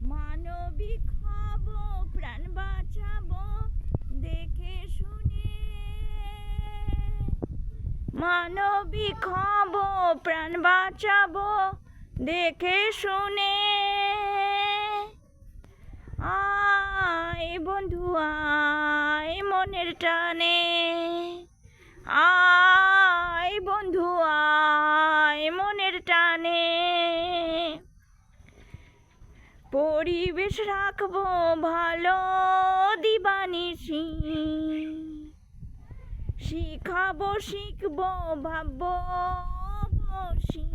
মানবিক হব, প্রাণ বাঁচাবো দেখে শুনে। মানবিক হব, প্রাণ বাঁচাবো দেখে শুনে। আয় বন্ধু আয় মনের টানে, আয় বন্ধু আয় মনের টানে। পরিবেশ রাখবো ভালো দিবানিশি, শিখাবো শিখবো ভাববো বসি।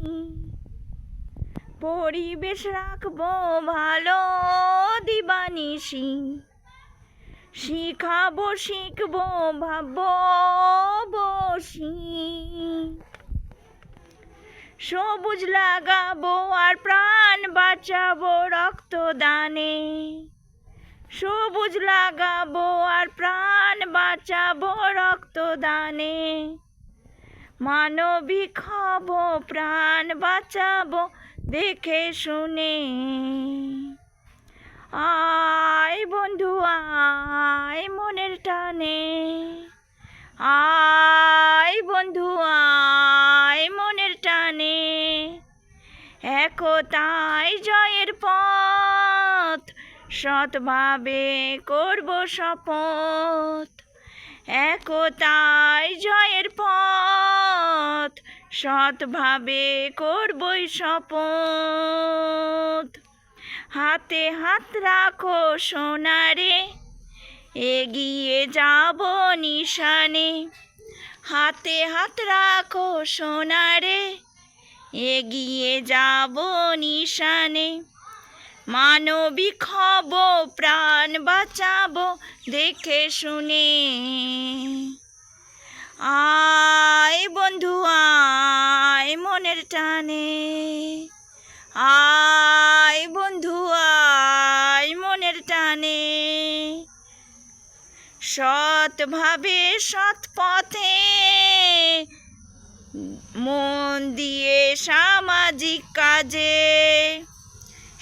পরিবেশ রাখবো ভালো দিবানিশি, শিখাবো শিখবো ভাববো বসি। সবুজ লাগাবো আর প্রাণ বাঁচাবো রক্তদানে। সবুজ লাগাবো আর প্রাণ বাঁচাবো রক্তদানে। মানবিক হব, প্রাণ বাঁচাবো দেখে শুনে। আয় বন্ধু আয় মনের টানে, আয় বন্ধু আয় মনের টানে। একতাই জয়ের পথ, সৎভাবে করব শপথ। একতাই জয়ের পথ, সৎভাবে করবই শপথ। হাতে হাত রাখো সোনারে, এগিয়ে যাব নিশানে। হাতে হাত রাখো সোনারে, এগিয়ে যাব নিশানে। মানবিক হব, প্রাণ বাঁচাবো দেখে শুনে। আয় বন্ধু আয় মনের টানে, আয় বন্ধু আয় মনের টানে। সৎভাবে সৎ পথে মন দিয়ে সামাজিক কাজে।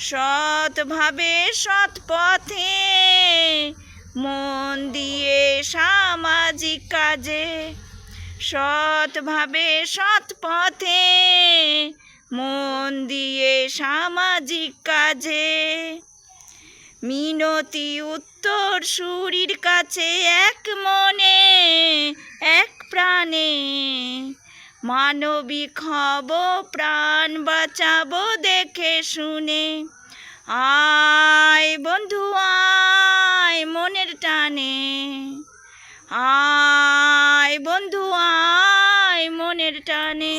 সৎভাবে সৎ পথে মন দিয়ে সামাজিক কাজে। সৎভাবে সৎ পথে মন দিয়ে সামাজিক কাজে। মিনতি উত্তর সুরীর কাছে এক মনে এক প্রাণে। মানবিক হব, প্রাণ বাঁচাবো দেখে শুনে। আয় বন্ধু আয় মনের টানে, আয় বন্ধু আয় মনের টানে।